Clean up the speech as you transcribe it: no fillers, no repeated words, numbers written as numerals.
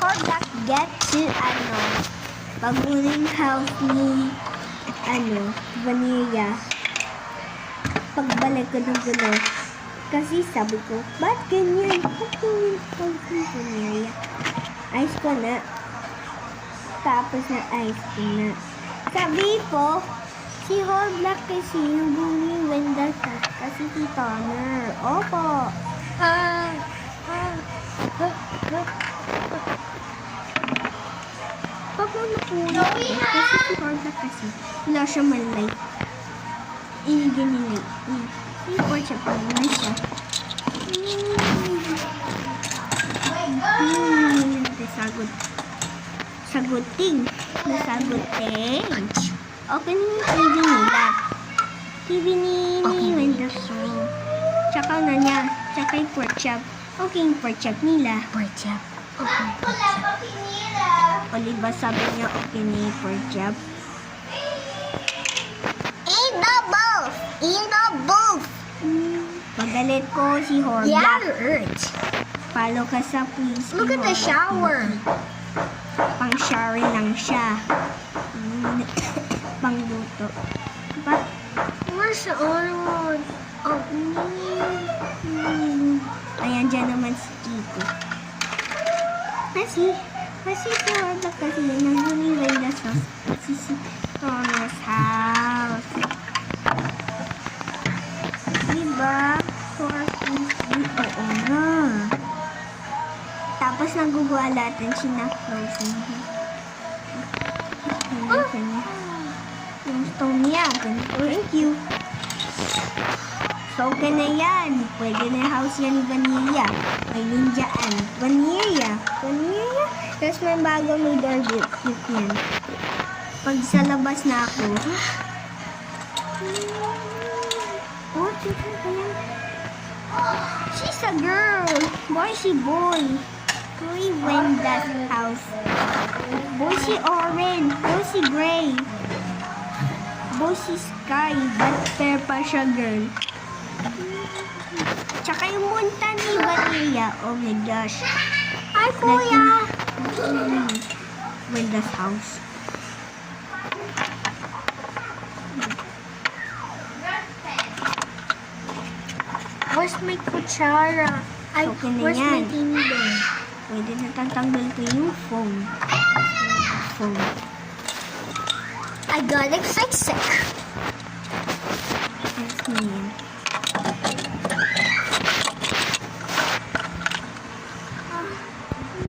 Hordak get to, paguling house ni, Vanilla. Pagbalik ko ng gulo. Kasi sabi ko, ba't ganyan? Ba't ganyan house ni Vanilla? Ayos ko na. Tapos na ayos ko na. Sabi ko, si Hordak kasi yung bully Wendell kasi si Tanner. Opo. Pag napuno kasi si Hordak kasi wala siya malay. Ganilay. Or siya pa naman siya. Nasaguting. Okay na yung TV nila. TV ni Wenderson. Tsaka na niya. Tsaka yung pork chop. Okay yung pork chop nila. Pork chop. Okay, pork chop. O diba sabi niya okay na yung pork chop? Eat the both. Pagalit ko si Hordak. Yeah, Earth. Palo ka sa please. Look at the shower. Pang shower lang siya. Pang luto. Where's the other one? Oh, Ayan, dyan naman si Kiko. Kasi si Hordak kasi nangguliway na sa si Thomas house. Diba? Oo nga. Tapos nagugualatan siya na frozen. Yung stone niya. Thank you. So, okay na yan. Pwede na house yan ni Vanilla. May ninjaan. Vanilla. Tapos may bago may door gift yan. Pag sa labas na ako. Oh, tignan ka yan. She's a girl. Boy, si boy. Boy, went that house. Boy, si orange. Boy, si gray. Boy, si sky. But fair pa siya, girl. Tsaka yung munta ni Vanilla. Oh my gosh. Hi, Kuya. Wenda's house. Where's my kutsara? Okay na Where's my yan. tinder? Pwede na tatanggal ko yung phone. I got sick. Ayos na yan.